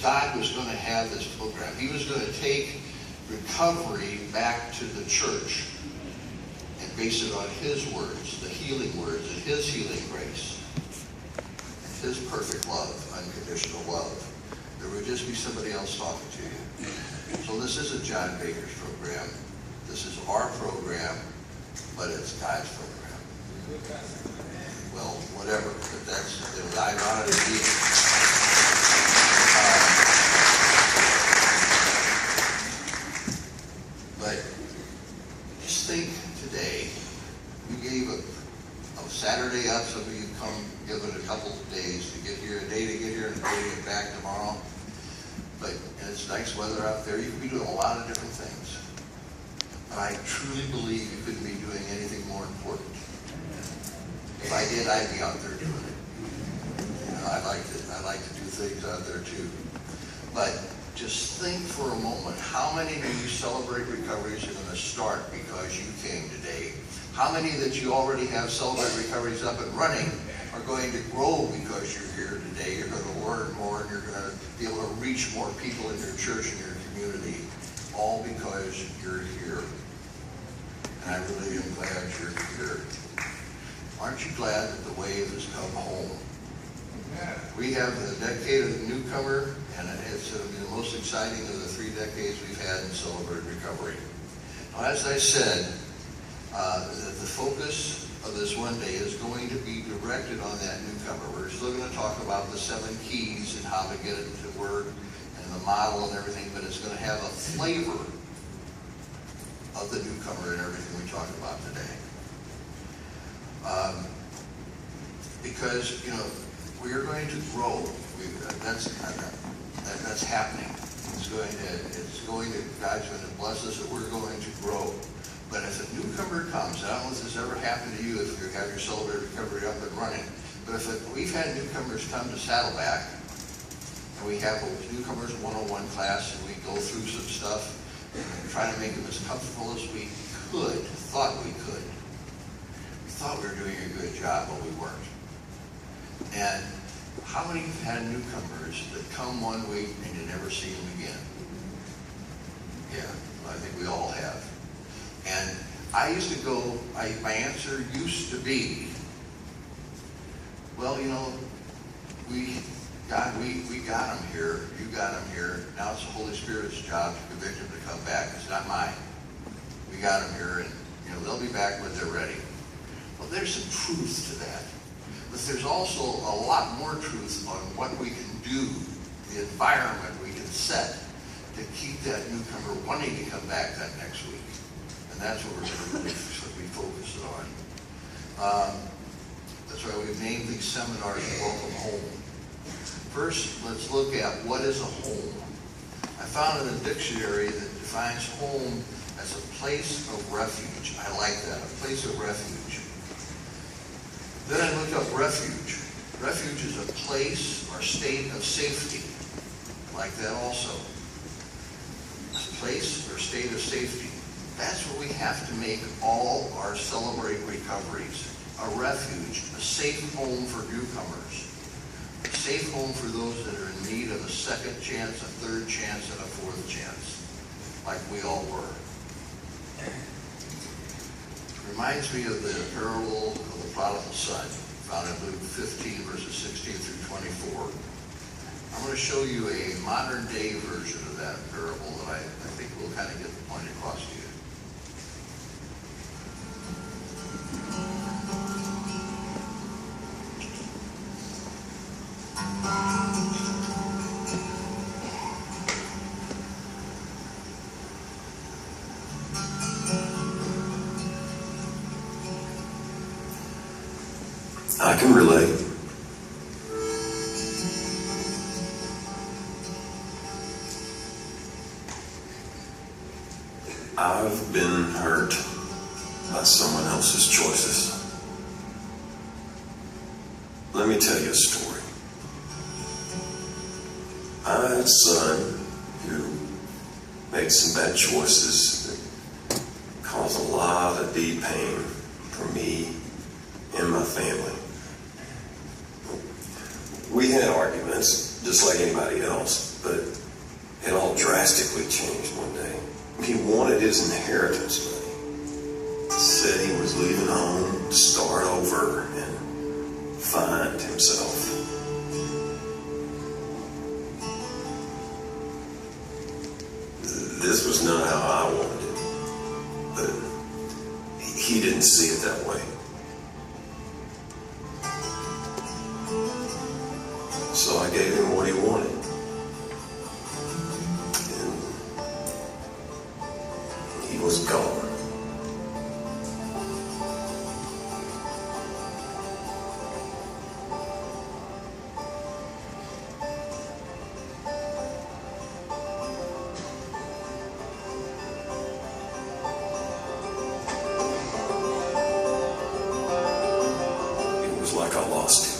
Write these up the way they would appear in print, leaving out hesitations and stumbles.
God was going to have this program. He was going to take recovery back to the church and base it on His words, the healing words, and His healing grace, and His perfect love, unconditional love. There would just be somebody else talking to you. So this isn't John Baker's program. This is our program, but it's God's program. Well, whatever, but that's, I wanted to be. But just think today, we gave a Saturday up, some of you come give it a couple of days to get here, a day to get here and a day to get back tomorrow. But it's nice weather out there. You could be doing a lot of different things. But I truly believe you couldn't be doing anything more important. If I did, I'd be out there doing it. You know, I like to do things out there too. But just think for a moment, how many of you celebrate recoveries are going to start because you came today? How many that you already have celebrate recoveries up and running are going to grow because you're here today? You're going to learn more and you're going to be able to reach more people in your church and your community, all because you're here. And I really am glad you're here. Aren't you glad that the wave has come home? We have the decade of the newcomer, and it's going to be the most exciting of the 3 decades we've had in Celebrate Recovery. Now, as I said, the focus of this one day is going to be directed on that newcomer. We're still going to talk about the 7 keys and how to get it to work and the model and everything, but it's going to have a flavor of the newcomer in everything we talk about today. Because, you know, we are going to grow. That's happening. God's going to bless us that we're going to grow. But if a newcomer comes, I don't know if this ever happened to you if you have your Celebrate Recovery up and running, but we've had newcomers come to Saddleback, and we have a newcomers 101 class, and we go through some stuff and try to make them as comfortable as we thought we could. We thought we were doing a good job, but we weren't. And how many have had newcomers that come one week and you never see them again? Yeah, I think we all have. And I used to go, my answer used to be, well, you know, we got them here, you got them here, now it's the Holy Spirit's job to convict them to come back. It's not mine. We got them here, and you know they'll be back when they're ready. Well, there's some truth to that. But there's also a lot more truth on what we can do, the environment we can set to keep that newcomer wanting to come back that next week. And that's what we're going to be focused on. That's why we've named these seminars Welcome Home. First, let's look at what is a home. I found in a dictionary that defines home as a place of refuge. I like that, a place of refuge. Then I looked up refuge. Refuge is a place or state of safety. I like that also. A place or state of safety. That's what we have to make all our Celebrate Recoveries. A refuge, a safe home for newcomers. A safe home for those that are in need of a second chance, a third chance, and a fourth chance, like we all were. Reminds me of the parable of the prodigal son, found in Luke 15, verses 16 through 24. I'm going to show you a modern day version of that parable that I think will kind of get the point across to you. I can relate. I've been hurt by someone else's choices. Let me tell you a story. I had a son who made some bad choices that caused a lot of deep pain for me and my family. We had arguments, just like anybody else, but drastically changed one day. He wanted his inheritance money. Said he was leaving home to start over and find himself. This was not how I wanted it, but he didn't see it that way. So I gave him what he wanted. And he was gone. It was like I lost him.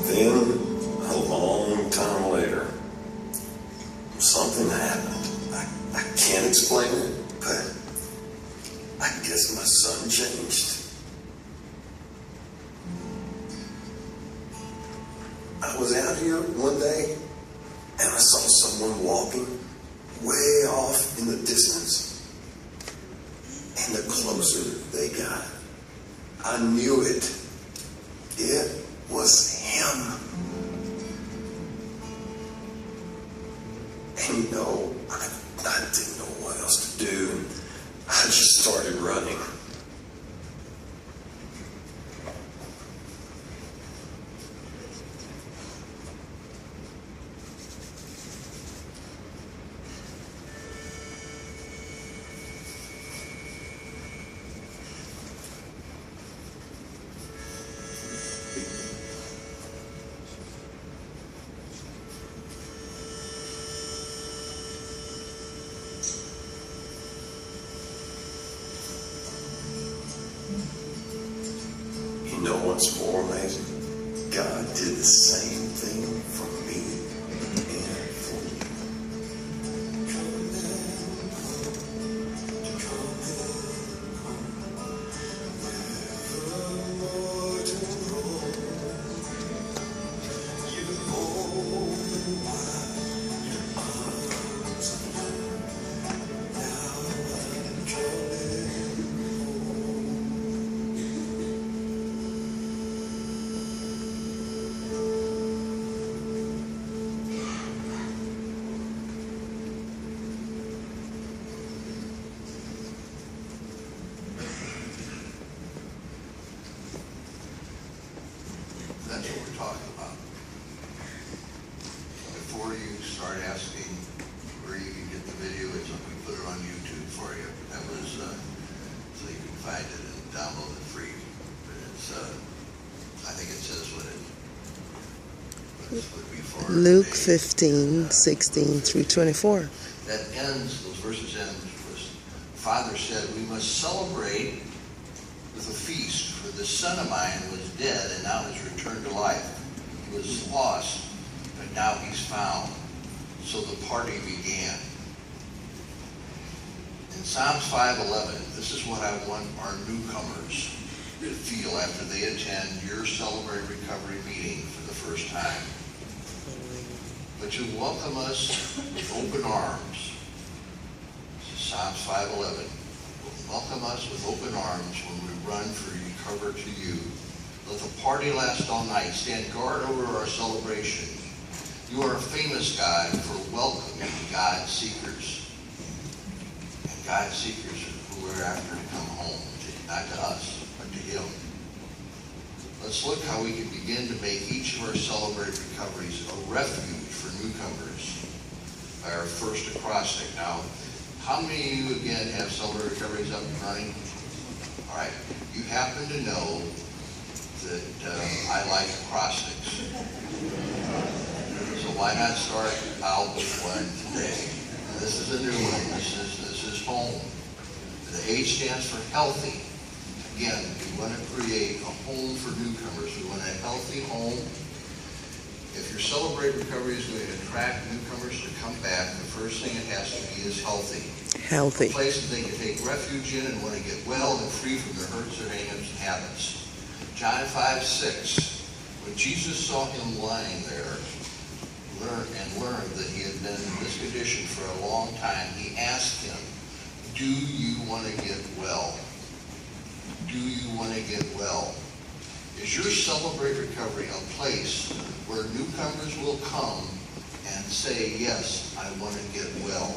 Then, a long time later, something happened. I can't explain it, but I guess my son changed. I was out here one day, and I saw someone walking way off in the distance. And the closer they got, I knew it. It was him. And you know, I didn't know what else to do. I just started running. You know what's more amazing? God did the same thing for me and for you. That's what we're talking about. Before you start asking where you can get the video, it's we put it on YouTube for you. That was so you can find it and download it free. But it's I think it says what it would be for. Luke 15:16 through 24. That ends, those verses end, Father said, we must celebrate with a feast, for the son of mine was dead and now has returned to life. He was lost, but now he's found. So the party began. In Psalms 5:11, this is what I want our newcomers to feel after they attend your Celebrate Recovery meeting for the first time. But you welcome us with open arms. This is Psalms 5:11. Welcome us with open arms when we run for recover to you. Let the party last all night. Stand guard over our celebration. You are a famous God for welcoming God seekers. And God seekers who are after to come home, not to us, but to Him. Let's look how we can begin to make each of our Celebrate Recoveries a refuge for newcomers by our first acrostic. Now, how many of you, again, have Celebrate Recoveries up and running? All right. You happen to know that I like acrostics. So why not start out with one today? And this is a new one. This is home. The H stands for healthy. Again, we want to create a home for newcomers. We want a healthy home. if your Celebrate Recovery is going to attract newcomers to come back, the first thing it has to be is healthy. Healthy. A place that they can take refuge in and want to get well and free from their hurts, their hangups, and habits. John 5:6, when Jesus saw him lying there, learned that he had been in this condition for a long time, he asked him, do you want to get well? Do you want to get well? Is your Celebrate Recovery a place where newcomers will come and say, yes, I want to get well?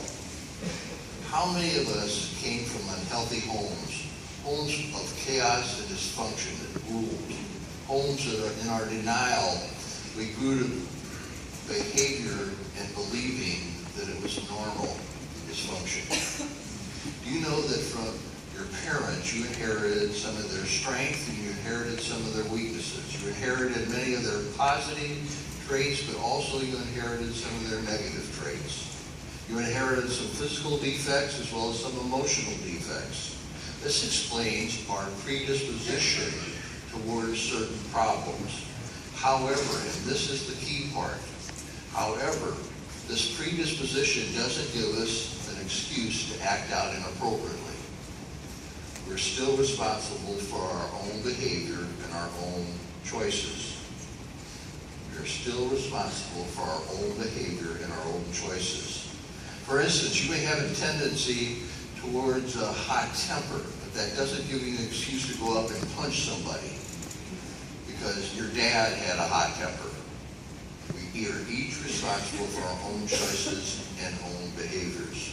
How many of us came from unhealthy homes? Homes of chaos and dysfunction that ruled. Homes that are in our denial. We grew to behavior and believing that it was normal dysfunction. Do you know that from your parents you inherited some of their strength and you inherited some of their weaknesses? You inherited many of their positive traits, but also you inherited some of their negative traits. You inherited some physical defects as well as some emotional defects. This explains our predisposition towards certain problems. However, and this is the key part, however, this predisposition doesn't give us an excuse to act out inappropriately. We're still responsible for our own behavior and our own choices. We're still responsible for our own behavior and our own choices. For instance, you may have a tendency towards a hot temper, but that doesn't give you an excuse to go up and punch somebody because your dad had a hot temper. We are each responsible for our own choices and own behaviors.